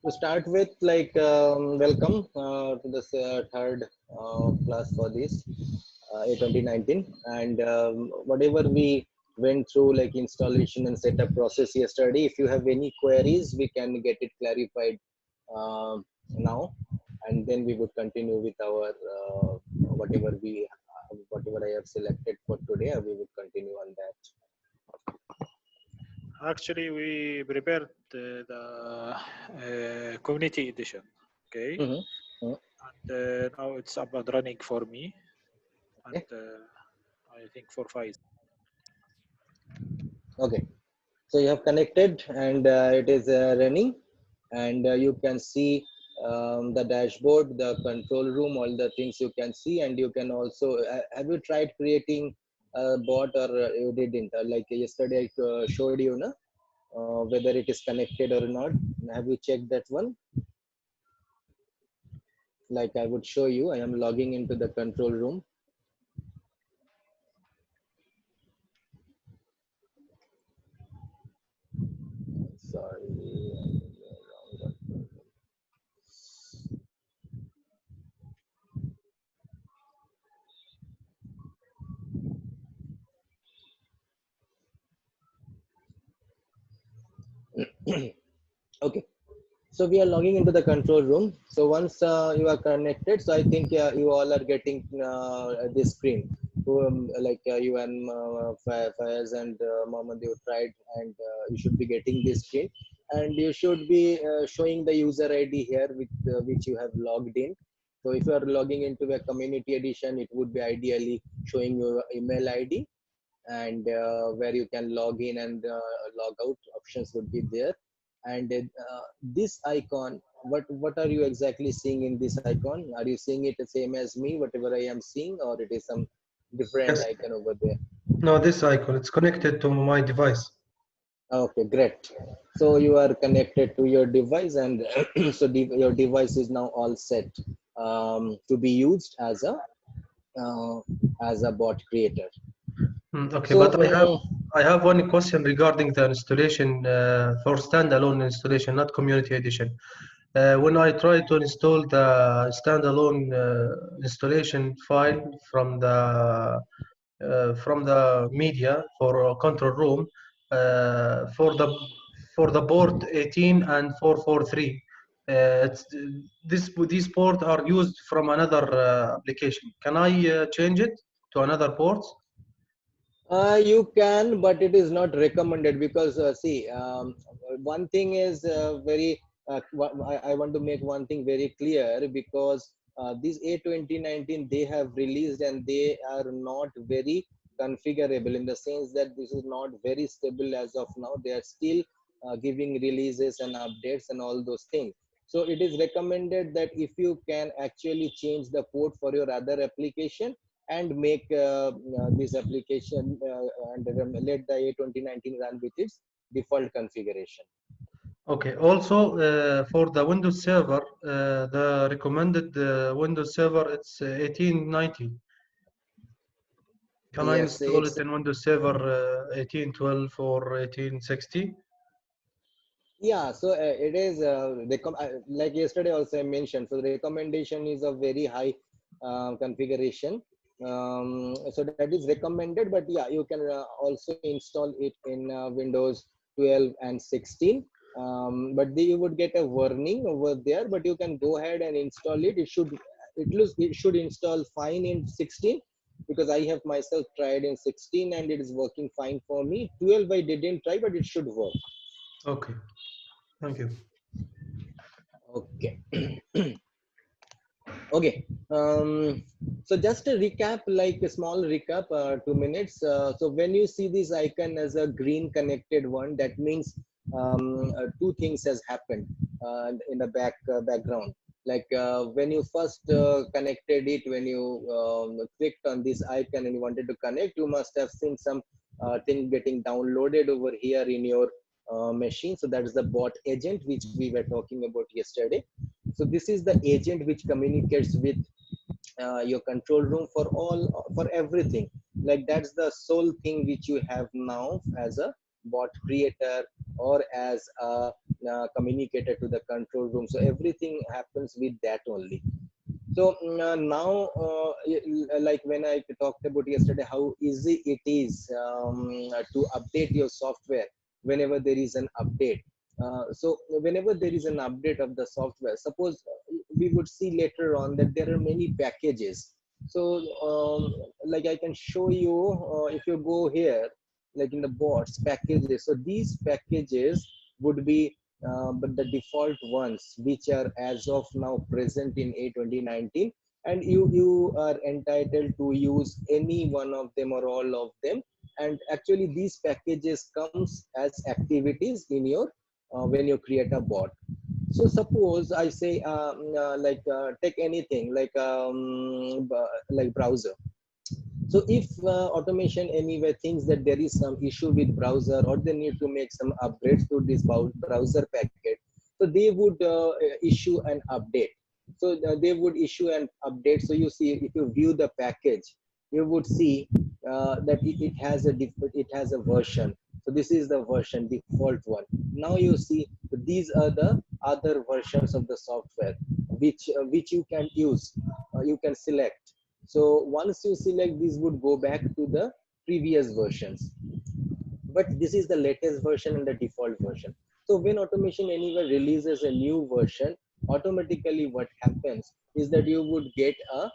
To start with, like, welcome to this third class for this A2019, and whatever we went through, like installation and setup process yesterday. If you have any queries, we can get it clarified now, and then we would continue with our whatever I have selected for today. We would continue on that. Actually, we prepared the community edition, okay? Mm-hmm. And now it's up and running for me, Okay. and I think for Faiz. Okay. So you have connected, and it is running, and you can see the dashboard, the control room, all the things you can see. And you can also have you tried creating a bot, or you didn't? Like yesterday I showed you, na, whether it is connected or not. Have you checked that one? Like I would show you, I am logging into the control room. Sorry. Okay, so we are logging into the control room. So once you are connected, so I think you all are getting this screen. Like you and Faiz and Mohammed, you tried, and you should be getting this screen, and you should be showing the user ID here with which you have logged in. So if you are logging into a community edition, it would be ideally showing your email ID, and where you can log in and log out options would be there. And this icon, what are you exactly seeing in this icon? Are you seeing it the same as me, whatever I am seeing, or it is some different Yes. icon over there? No, this icon, it's connected to my device. Okay, great. So you are connected to your device, and so your device is now all set to be used as a bot creator. Okay, So but I have one question regarding the installation for standalone installation, not community edition. When I try to install the standalone installation file from the media for control room for the port 18 and 443, these ports are used from another application. Can I change it to another port? you can, but it is not recommended, because see, one thing is I want to make one thing very clear, because these A2019 they have released, and they are not very configurable, in the sense that this is not very stable as of now. They are still giving releases and updates and all those things. So it is recommended that if you can actually change the port for your other application, and make this application and let the A2019 run with its default configuration. Okay. Also, for the Windows Server, the recommended Windows Server, it's 1890. Can I Yes, install it's it in Windows Server 1812 or 1860? yeah. So it is like yesterday also I mentioned. So the recommendation is a very high configuration. So that is recommended, but yeah, you can also install it in Windows 12 and 16. But you would get a warning over there, but you can go ahead and install it. It should install fine in 16, because I have myself tried in 16 and it is working fine for me. 12 I didn't try, but it should work. Okay. Thank you. Okay. Okay. So just a recap, like a small recap, 2 minutes. So when you see this icon as a green connected one, that means two things has happened in the background. Like when you first connected it, when you clicked on this icon and you wanted to connect, you must have seen some thing getting downloaded over here in your machine. So that is the bot agent which we were talking about yesterday. So this is the agent which communicates with your control room for everything. Like that's the sole thing which you have now as a bot creator, or as a communicated to the control room. So everything happens with that only. So now, like when I talked about yesterday, how easy it is to update your software whenever there is an update. So whenever there is an update of the software, suppose we would see later on that there are many packages. So like I can show you if you go here, like in the bots packages. So these packages would be but the default ones which are as of now present in A2019, and you are entitled to use any one of them or all of them. And actually these packages comes as activities in your when you create a bot. So suppose I say take anything like browser. So if automation anywhere thinks that there is some issue with browser, or they need to make some upgrades to this browser packet, so they would issue an update. So they would issue an update. So you see, if you view the package, you would see that it has it has a version. So this is the version default one. Now you see these are the other versions of the software which you can use. You can select. So once you select, this would go back to the previous versions. But this is the latest version and the default version. So when automation anywhere releases a new version, automatically what happens is that you would get a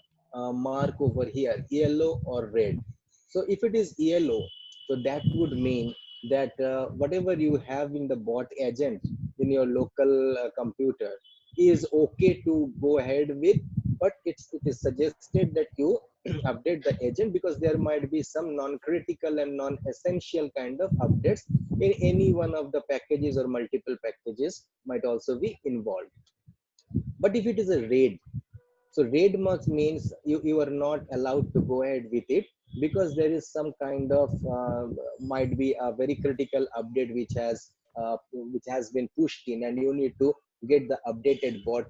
mark over here, yellow or red. So if it is yellow, so that would mean that whatever you have in the bot agent in your local computer is okay to go ahead with, but it is suggested that you update the agent, because there might be some non-critical and non-essential kind of updates in any one of the packages, or multiple packages might also be involved. But if it is a raid, so raid marks means you are not allowed to go ahead with it, because there is some kind of might be a very critical update which has been pushed in, and you need to get the updated bot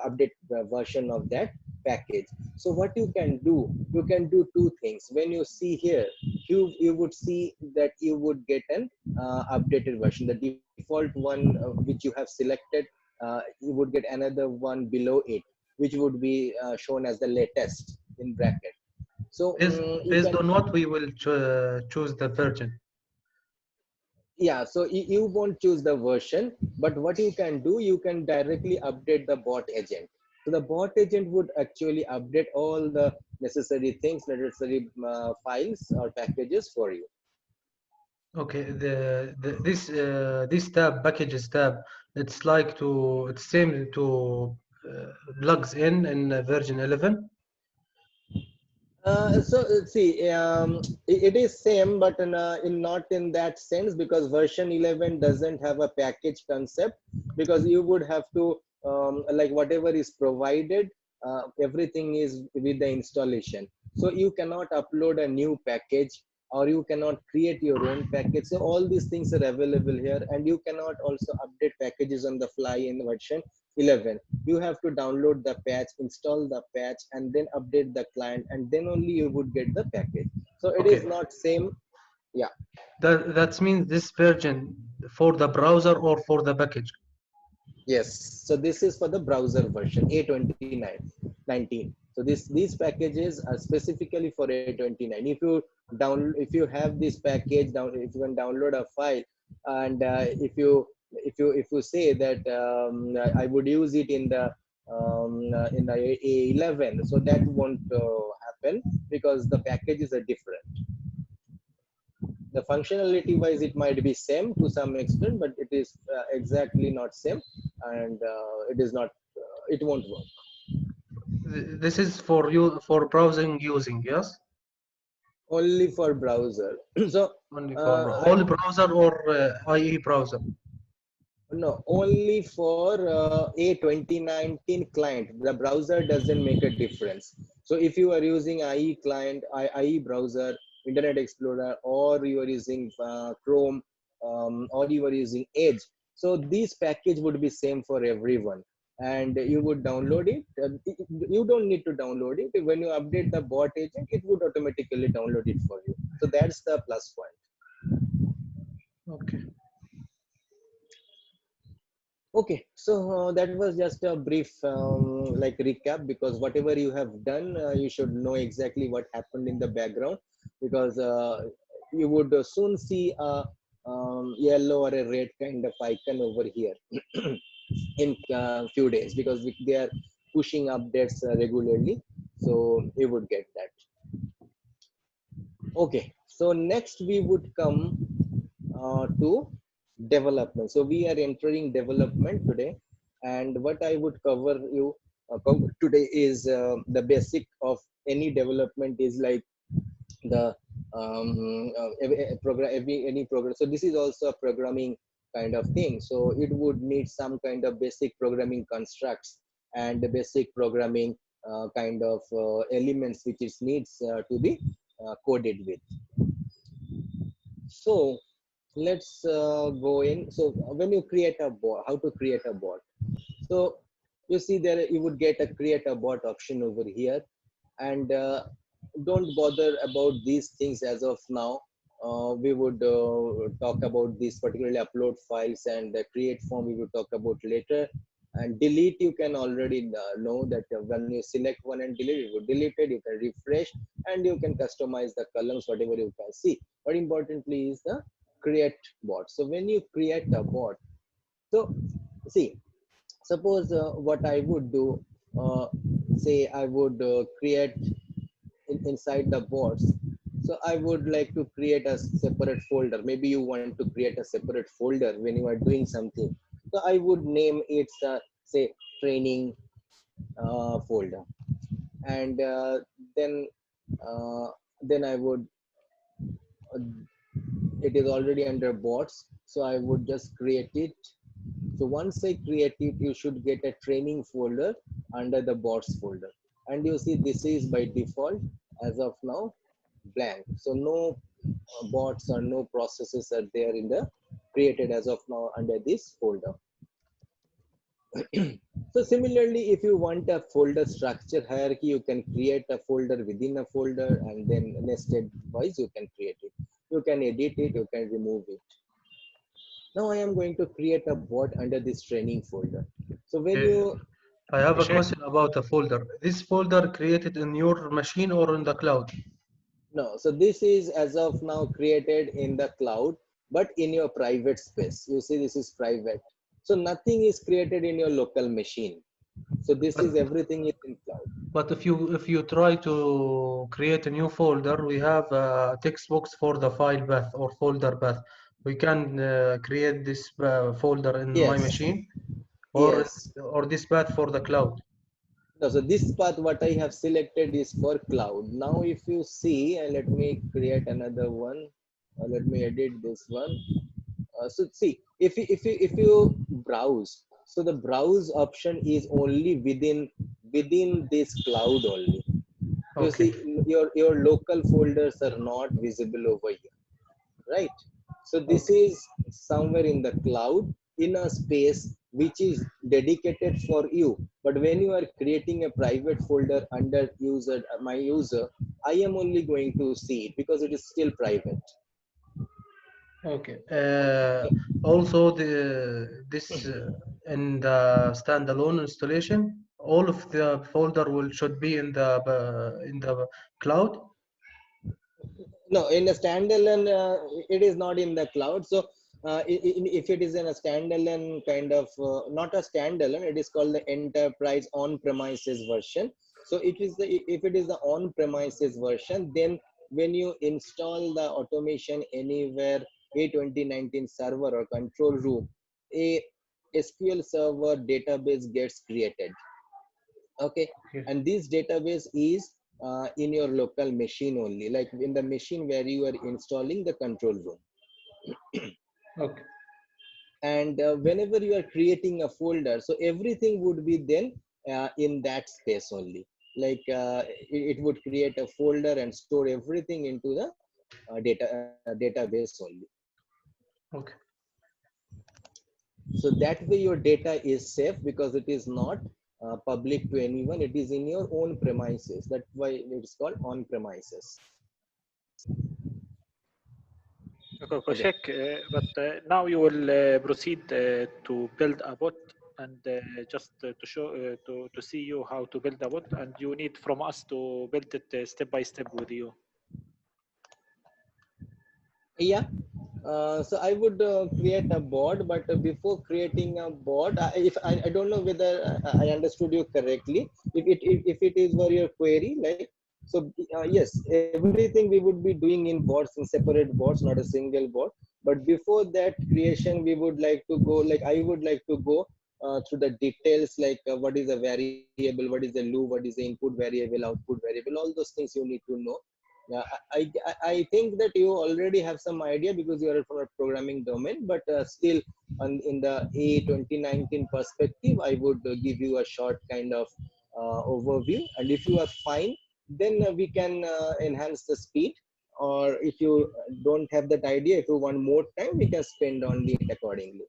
update version of that package. So what you can do two things. When you see here, you would see that you would get an updated version, the default one which you have selected. You would get another one below it, which would be shown as the latest in bracket. So you Based can, on what we will choose the version. yeah, so you won't choose the version, but what you can do, you can directly update the bot agent. So the bot agent would actually update all the necessary things, necessary files or packages for you. Okay, this tab, packages tab, it's same to plugs in version 11. See, it is same, but in not in that sense, because version 11 doesn't have a package concept, because you would have to like whatever is provided, everything is with the installation. So you cannot upload a new package, or you cannot create your own package. So all these things are available here, and you cannot also update packages on the fly in version 11. You have to download the patch, install the patch, and then update the client, and then only you would get the package. So it is Okay, not same. Yeah. that means this version for the browser or for the package. Yes. So this is for the browser version A2019. So these packages are specifically for A2019. If you have this package down, if you can download a file, and if you say that I would use it in the A11, so that won't happen, because the packages are different. The functionality wise it might be same to some extent, but it is exactly not same, and it is not it won't work. This is for you for browsing using, yes? Only for browser. So Only for I all browser or IE browser. no, only for A2019 client. The browser doesn't make a difference. So if you are using IE client, IE browser, Internet Explorer, or you are using Chrome, or you are using Edge, so this package would be same for everyone. And you would download it. You don't need to download it. When you update the bot agent, it would automatically download it for you. So that's the plus point. Okay. Okay, so that was just a brief like recap, because whatever you have done, you should know exactly what happened in the background, because you would soon see a yellow or a red kind of icon over here in few days, because they are pushing updates regularly, so you would get that. Okay, so next we would come to development. So we are entering development today, and what I would cover today is the basic of any development is like the program, any program. So this is also a programming kind of thing, so it would need some kind of basic programming constructs and the basic programming kind of elements which it needs to be coded with. So let's go in. So when you create a bot, how to create a bot? So you see there, you would get a create a bot option over here, and don't bother about these things as of now. We would talk about this, particularly upload files and the create form we will talk about later. And delete, you can already know that when you select one and delete, it will delete it. You can refresh and you can customize the columns, whatever you can see. But importantly is the create bot. So when you create a bot, so see, suppose what I would do, uh, say I would create inside the bots. So I would like to create a separate folder. Maybe you want to create a separate folder when you are doing something. So I would name it say training folder, and uh, then I would uh, it is already under bots, so I would just create it. So once I create it, you should get a training folder under the bots folder. And you see this is by default as of now blank. So no bots or no processes are there in the created as of now under this folder. So similarly, if you want a folder structure hierarchy, you can create a folder within a folder, and then nested wise you can create it. You can edit it, you can remove it. Now I am going to create a bot under this training folder. So when Okay. you I have a Hisham, question about a folder. This folder created in your machine or in the cloud? no, so this is as of now created in the cloud, but in your private space. You see, this is private. So nothing is created in your local machine. So this is But everything is in cloud. if you try to create a new folder, we have a text box for the file path or folder path. We can create this folder in my Yes, machine or yes. or this path for the cloud. No, so this path what I have selected is for cloud. Now if you see, and let me create another one. Let me edit this one. So see, if you browse, so the browse option is only within this cloud only. You Okay. see, your local folders are not visible over here, right? So this Okay. is somewhere in the cloud, in a space which is dedicated for you. But when you are creating a private folder under user, my user, I am only going to see it because it is still private. Okay. Also, this in the standalone installation, all of the folder will should be in the cloud. No, in a standalone, it is not in the cloud. So if it is in a standalone kind of not a standalone, it is called the enterprise on premises version. So it is the, if it is the on premises version, then when you install the automation anywhere, A2019 server or control room, a SQL server database gets created. Okay, Okay. and this database is in your local machine only, like in the machine where you are installing the control room. Okay. And whenever you are creating a folder, so everything would be then in that space only. Like it would create a folder and store everything into the database only. Okay. So that way your data is safe, because it is not public to anyone. It is in your own premises. That's why it's called on premises. Okay. Check, but now you will proceed to build a bot and just to show to see you how to build a bot, and you need from us to build it step by step with you. Yeah. So I would create a board, but before creating a board, if I don't know whether I understood you correctly. If it is for your query, like, so yes, everything we would be doing in boards, in separate boards, not a single board. But before that creation, we would like to go, like I would like to go through the details, like what is a variable, what is a loop, what is the input variable, output variable, all those things you need to know. Yeah, I think that you already have some idea because you are from a programming domain, but still, in the A2019 perspective, I would give you a short kind of overview. And if you are fine, then we can enhance the speed. Or if you don't have that idea, if you want more time, we can spend on it accordingly.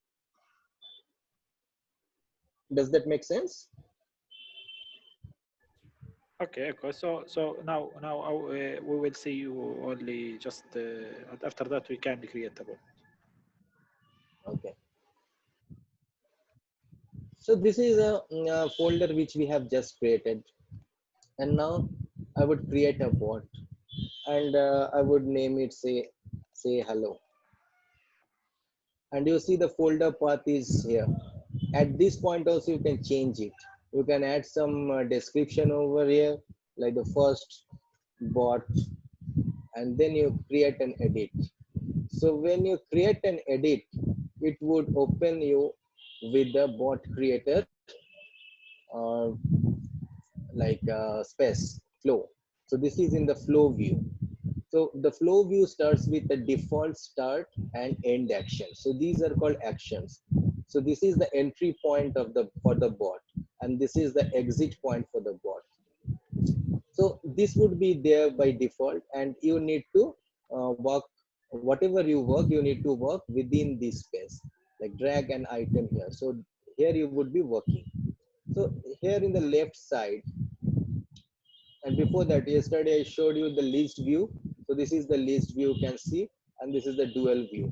Does that make sense? Okay, okay. So now we will see you only just and after that we can create a bot. Okay. So this is a, folder which we have just created, and now I would create a bot, and I would name it, say hello. And you see the folder path is here. At this point also you can change it. You can add some description over here, like the first bot, and then you create an edit. So when you create an edit, it would open you with the bot creator, uh, like space flow. So this is in the flow view. So the flow view starts with the default start and end action. So these are called actions. So this is the entry point of the for the bot, and this is the exit point for the bot. So this would be there by default, and you need to work, whatever you work, you need to work within this space, like drag an item here. So here you would be working. So here in the left side, and before that, yesterday I showed you the list view. So this is the list view you can see, and this is the dual view.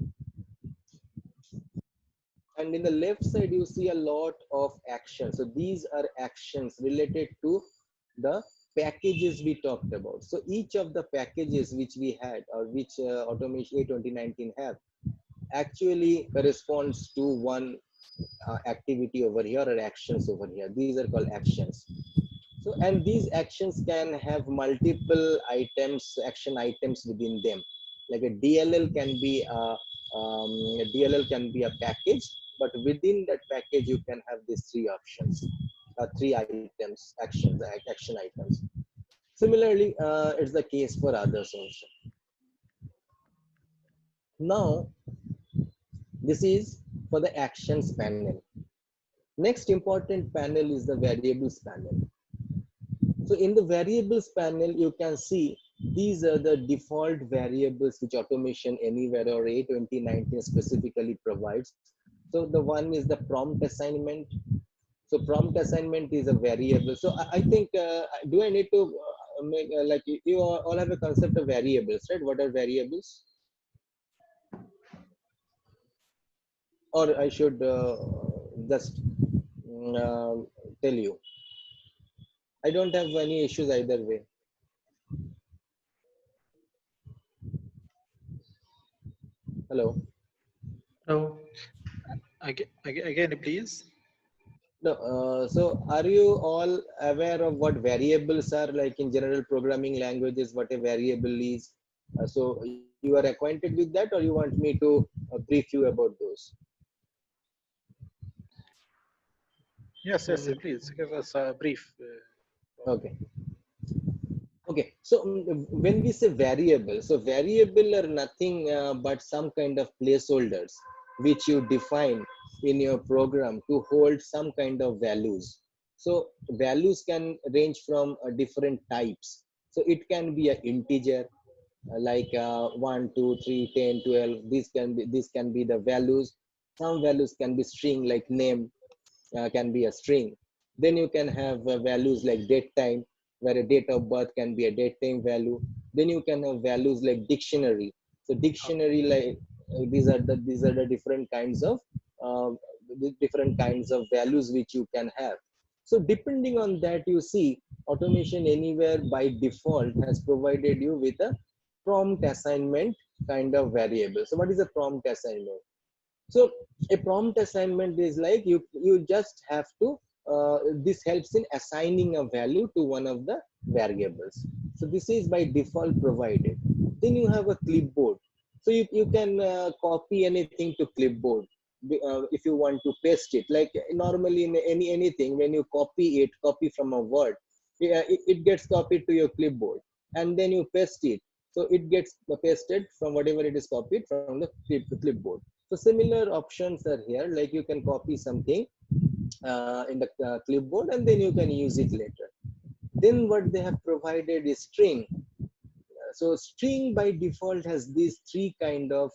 And in the left side, you see a lot of actions. So these are actions related to the packages we talked about. So each of the packages which we had, or which Automation A2019 have, actually corresponds to one activity over here, or actions over here. These are called actions. So, and these actions can have multiple items, action items within them. Like a DLL can be a DLL can be a package, but within that package you can have these three options, three items, actions, action items. Similarly, it's the case for others also. Now, this is for the actions panel. Next important panel is the variables panel. So in the variables panel, you can see these are the default variables which Automation Anywhere or A2019 specifically provides. So the one is the prompt assignment. So prompt assignment is a variable. So I think, do I need to make, like you all have a concept of variables, right? What are variables? Or I should just tell you. I don't have any issues either way. Hello. No. Again, please. No, so are you all aware of what variables are, like in general programming languages, what a variable is? So you are acquainted with that, or you want me to brief you about those? Yes, yes. Mm, Please give us a brief. Okay. Okay, so when we say variable, so variable are nothing but some kind of placeholders which you define in your program to hold some kind of values. So values can range from different types. So it can be an integer, like 1, 2, 3, 10, 12. These can be the values. Some values can be string, like name can be a string. Then you can have values like date time, where a date of birth can be a date time value. Then you can have values like dictionary. So Oh, dictionary, like these are the different kinds of uh, different kinds of values which you can have. So depending on that, you see Automation Anywhere by default has provided you with a prompt assignment kind of variable. So what is a prompt assignment? So a prompt assignment is like you just have to this helps in assigning a value to one of the variables. So this is by default provided. Then you have a clipboard. So you can copy anything to clipboard if you want to paste it. Like normally in anything, when you copy from a word, it gets copied to your clipboard, and then you paste it. So it gets pasted from whatever it is copied from the clipboard. So similar options are here, like you can copy something in the clipboard, and then you can use it later. Then what they have provided is string. So string by default has these three kind of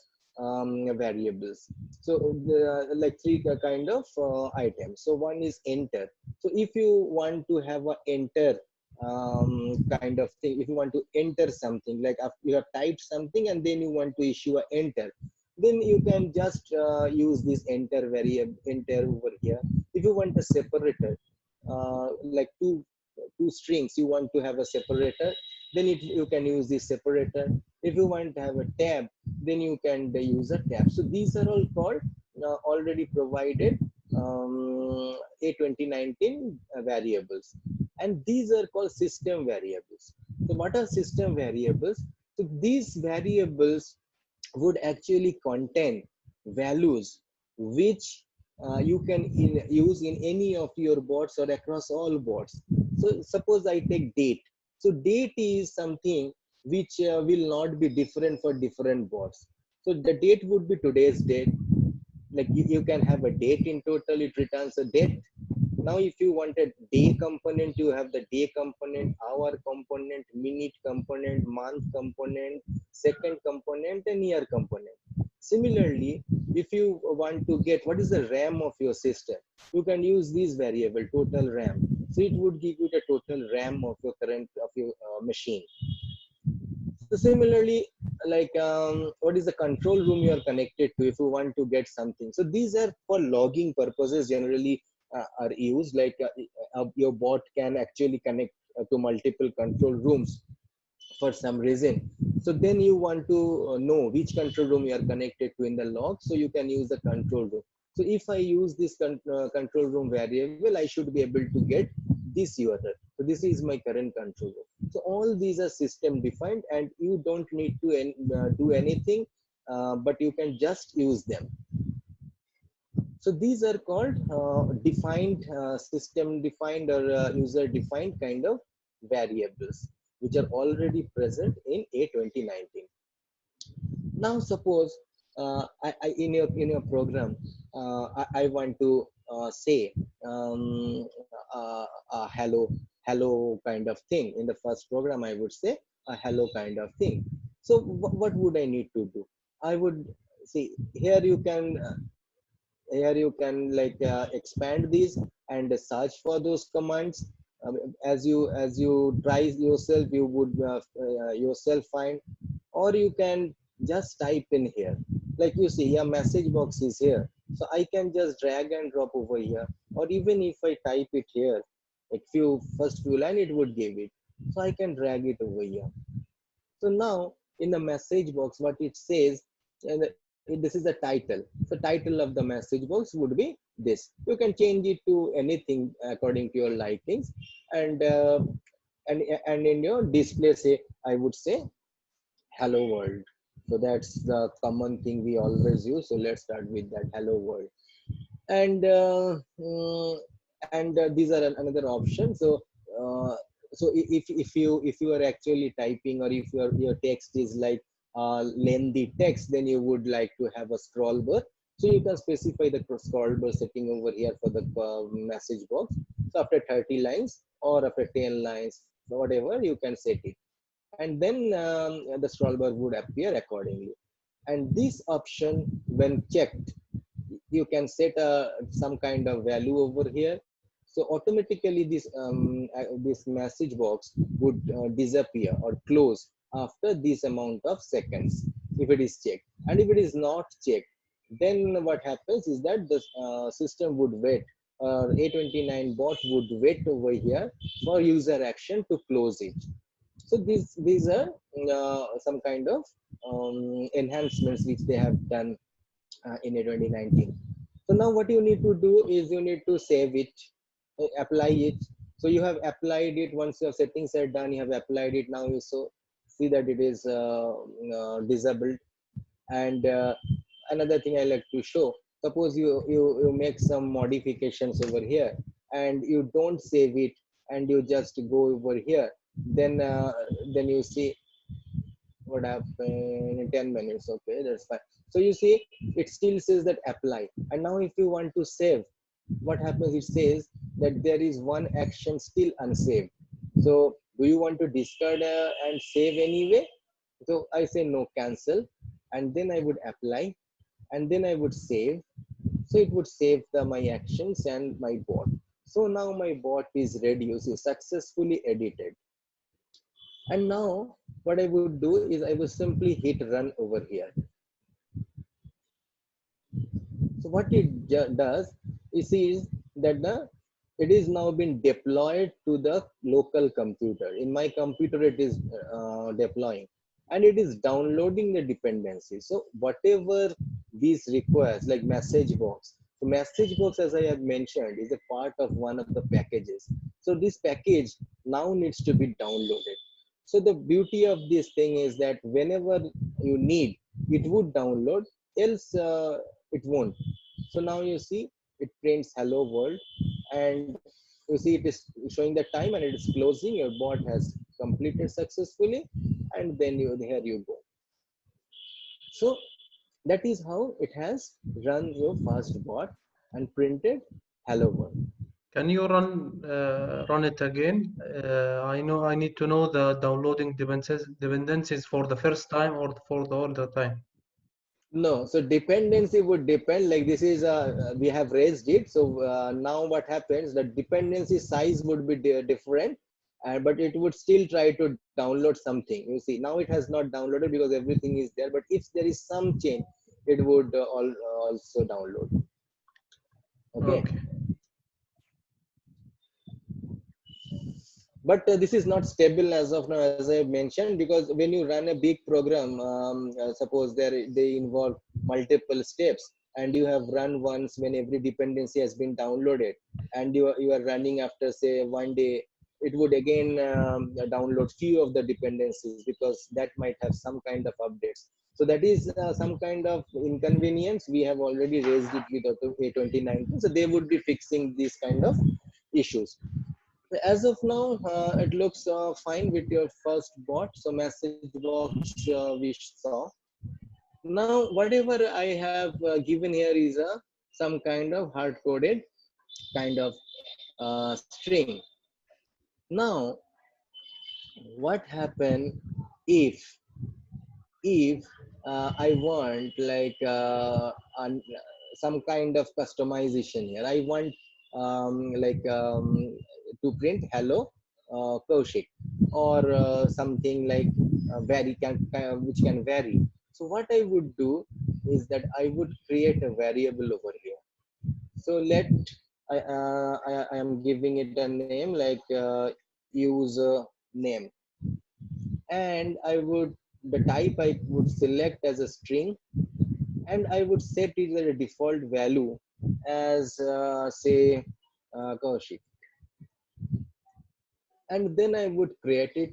variables. So like three kind of items. So one is enter. So if you want to have a enter kind of thing, if you want to enter something, like after you have typed something and then you want to issue a enter, then you can just use this enter variable, enter over here. If you want a separator, like two strings, you want to have a separator, then you can use this separator. If you want to have a tab, then you can use a tab. So these are all called already provided A2019 variables, and these are called system variables. So what are system variables? So these variables would actually contain values which you can use in any of your bots or across all bots. So suppose I take date. So date is something which will not be different for different bots. So the date would be today's date. Like you can have a date in total, it returns a date. Now if you want a day component, you have the day component, hour component, minute component, month component, second component, and year component. Similarly, if you want to get what is the RAM of your system, you can use this variable total RAM. So it would give you the total RAM of your current of your machine. So similarly, like what is the control room you are connected to if you want to get something. So these are for logging purposes generally are used. Like your bot can actually connect to multiple control rooms for some reason. So then you want to know which control room you are connected to in the log. So you can use the control room. So if I use this control room variable, I should be able to get this URL. So this is my current control room. So all these are system defined, and you don't need to do anything, but you can just use them. So these are called defined, system defined or user defined kind of variables, which are already present in A2019. Now suppose in your program, I want to say hello kind of thing. In the first program, I would say a hello kind of thing. So what would I need to do? I would see here you can like expand these and search for those commands. As you try yourself, you would yourself find, or you can just type in here. Like you see, a message box is here, so I can just drag and drop over here. Or even if I type it here, like first few line, it would give it, so I can drag it over here. So now in the message box, what it says, this is the title. So title of the message box would be this. You can change it to anything according to your likings, and and in your display, say I would say hello world. So that's the common thing we always use. So let's start with that hello world. And these are another option. So uh, if you are actually typing, or if your text is like lengthy text, then you would like to have a scroll bar. So you can specify the scroll bar setting over here for the message box. So after 30 lines or after 10 lines, whatever, you can set it, and then the scroll bar would appear accordingly. And this option, when checked, you can set some kind of value over here. So automatically this message box would disappear or close after this amount of seconds. if it is checked. And if it is not checked, then what happens is that the system would wait, A29 bot would wait over here for user action to close it. So these are some kind of enhancements which they have done in a 2019. So now what you need to do is you need to save it, apply it. So you have applied it. Once your settings are done, you have applied it. Now you so see that it is disabled. And another thing I like to show, suppose you make some modifications over here and you don't save it and you just go over here, then you see what happened in 10 minutes. Okay, that's fine. So you see it still says that apply. And now if you want to save, what happens, it says that there is one action still unsaved. So do you want to discard and save anyway? So I say no, cancel, and then I would apply, and then I would save. So it would save my actions and my bot. So now my bot is ready, you see, successfully edited. And now what I would do is I would simply hit run over here. So what it does is that it is now been deployed to the local computer. In my computer, it is deploying, and it is downloading the dependency. So whatever these requires, like message box. So message box, as I have mentioned, is a part of one of the packages. So this package now needs to be downloaded. So the beauty of this thing is that whenever you need, it would download, else it won't. So now you see it prints hello world, and you see it is showing the time and it is closing. Your bot has completed successfully, and then here you go. So that is how it has run your first bot and printed hello world. Can you run it again? I know I need to know the downloading dependencies for the first time or for the all the time. No, so dependency would depend. Like this is we have raised it. So now what happens? The dependency size would be different, but it would still try to download something. You see, now it has not downloaded because everything is there. But if there is some change, it would also download. Okay. Okay. But this is not stable as of now, as I have mentioned, because when you run a big program, suppose they involve multiple steps, and you have run once when every dependency has been downloaded, and you are running after say one day, it would again download few of the dependencies because that might have some kind of updates. So that is some kind of inconvenience. We have already raised it with A2019, so they would be fixing these kind of issues. As of now, it looks fine with your first bot. So message box we saw. Now whatever I have given here is some kind of hard coded kind of string. Now what happen if if I want like some kind of customization here. I want like to print hello Kaushik, or something like which can vary. So what I would do is that I would create a variable over here. So I am giving it a name like user name, and I would the type I would select as a string, and I would set it as a default value as say Kaushik, and then I would create it.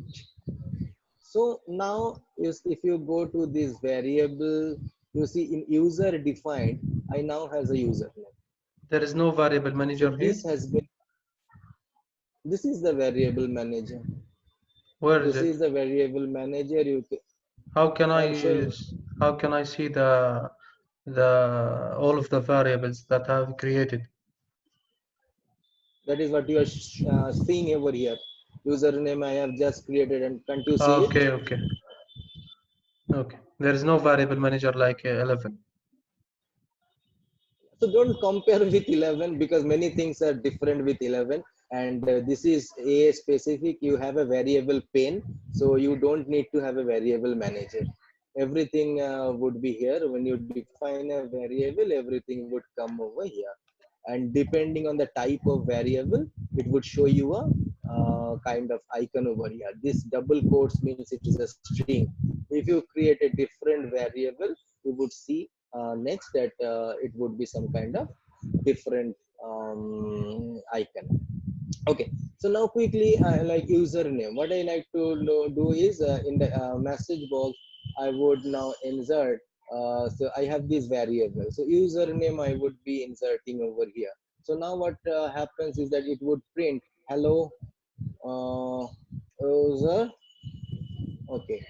So now is if you go to this variable, you see in user defined, I now has a username. There is no variable So manager here. this has been, this is the variable manager. Where is This it? is the variable manager. How can I am I showing. how can I see the all of the variables that I've created? That is what you are seeing over here. Username I have just created, and can't you see it? Okay, okay, okay. There is no variable manager like 11. So don't compare with 11 because many things are different with 11, and this is a specific. You have a variable pane, so you don't need to have a variable manager. everything would be here. When you define a variable, everything would come over here, and depending on the type of variable, it would show you a kind of icon over here. This double quotes means it is a string. If you create a different variable, you would see next that it would be some kind of different icon. Okay, so now quickly, like username, what I like to do is in the message box I would now insert, so I have this variable, so username I would be inserting over here. So now what happens is that it would print hello uh, user. Okay,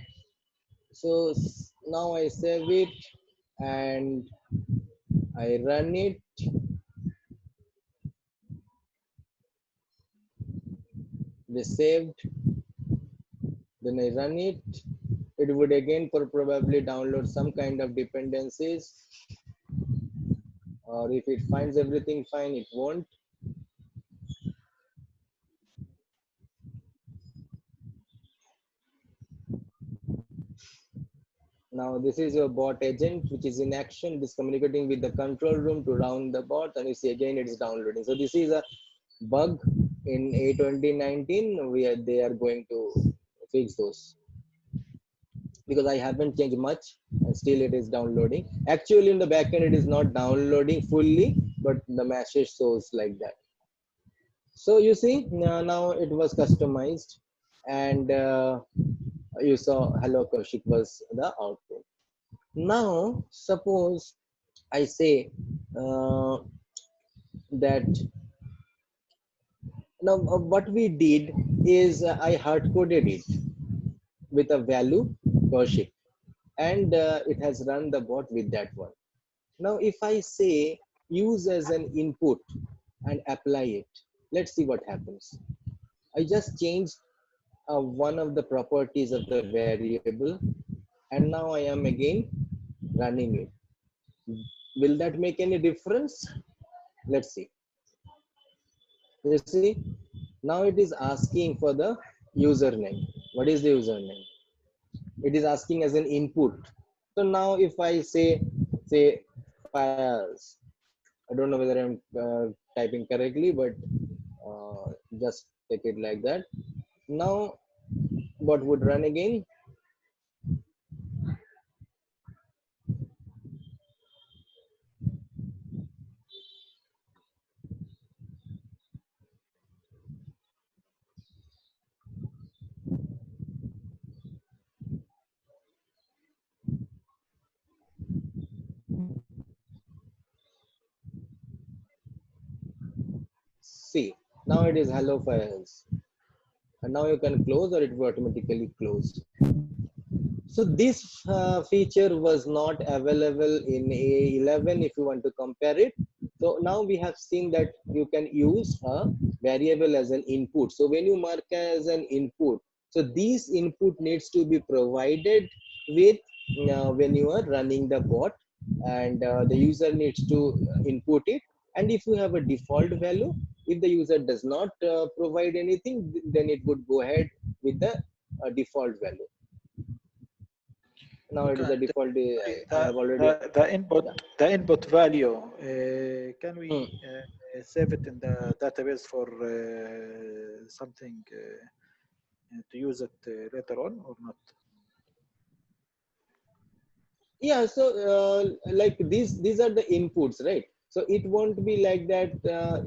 so now I save it and I run it. They saved, then I run it. It would again probably download some kind of dependencies, or if it finds everything fine, it won't. Now this is your bot agent which is in action. It is communicating with the control room to round the bot, and you see again it is downloading. So this is a bug in A2019 where they are going to fix those, because I haven't changed much and still it is downloading. Actually in the backend it is not downloading fully, but the message shows like that. So you see now it was customized, and you saw hello Kaushik was the output. Now suppose I say that now what we did is I hard coded it with a value Kaushik, and it has run the bot with that one. Now if I say use as an input and apply it, let's see what happens. I just changed one of the properties of the variable, and now I am again running it. Will that make any difference? Let's see. You see, now it is asking for the username. What is the username? It is asking as an input. So now if I say files, I don't know whether I'm typing correctly, but just take it like that. Now what would run again? See, now it is hello files, and now you can close, or it will automatically close. So this feature was not available in A11 if you want to compare it. So now we have seen that you can use a variable as an input. So when you mark as an input, so this input needs to be provided with when you are running the bot, and the user needs to input it. And if you have a default value, if the user does not provide anything, then it would go ahead with the default value. Now it Okay, is the and default. sorry, I have already. Yeah. the input value, can we Hmm. save it in the database for something to use it later on or not? Yeah. So like these are the inputs, right? So it won't be like that.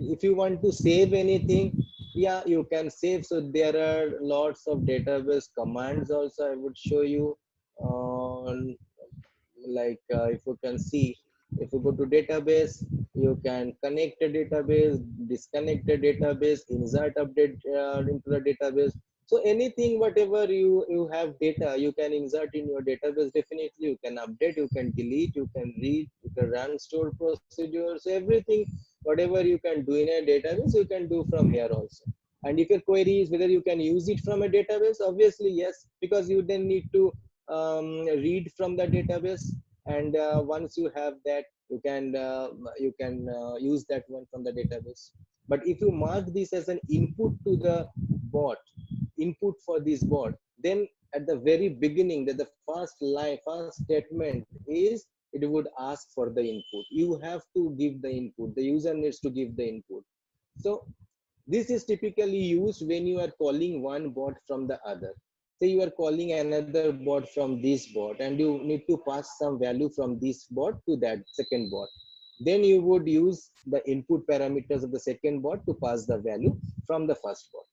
If you want to save anything, yeah, you can save. So there are lots of database commands also. I would show you. Like if you can see, if you go to database, you can connect a database, disconnect a database, insert update into the database. So anything whatever you have data, you can insert in your database. Definitely you can update, you can delete, you can read, you can run stored procedures, everything whatever you can do in a database, you can do from here also. And if your query is whether you can use it from a database, obviously yes, because you then need to read from the database, and once you have that, you can use that one from the database. But if you mark this as an input to the bot, input for this bot, then at the very beginning, that the first line, first statement is it would ask for the input. You have to give the input. The user needs to give the input. So this is typically used when you are calling one bot from the other. Say you are calling another bot from this bot and you need to pass some value from this bot to that second bot. Then you would use the input parameters of the second bot to pass the value from the first bot.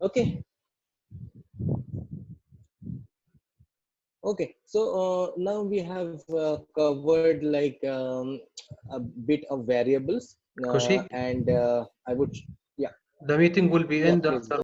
Okay. Okay. So now we have covered like a bit of variables Koshi, and I would, yeah, the meeting will be yeah, end please after go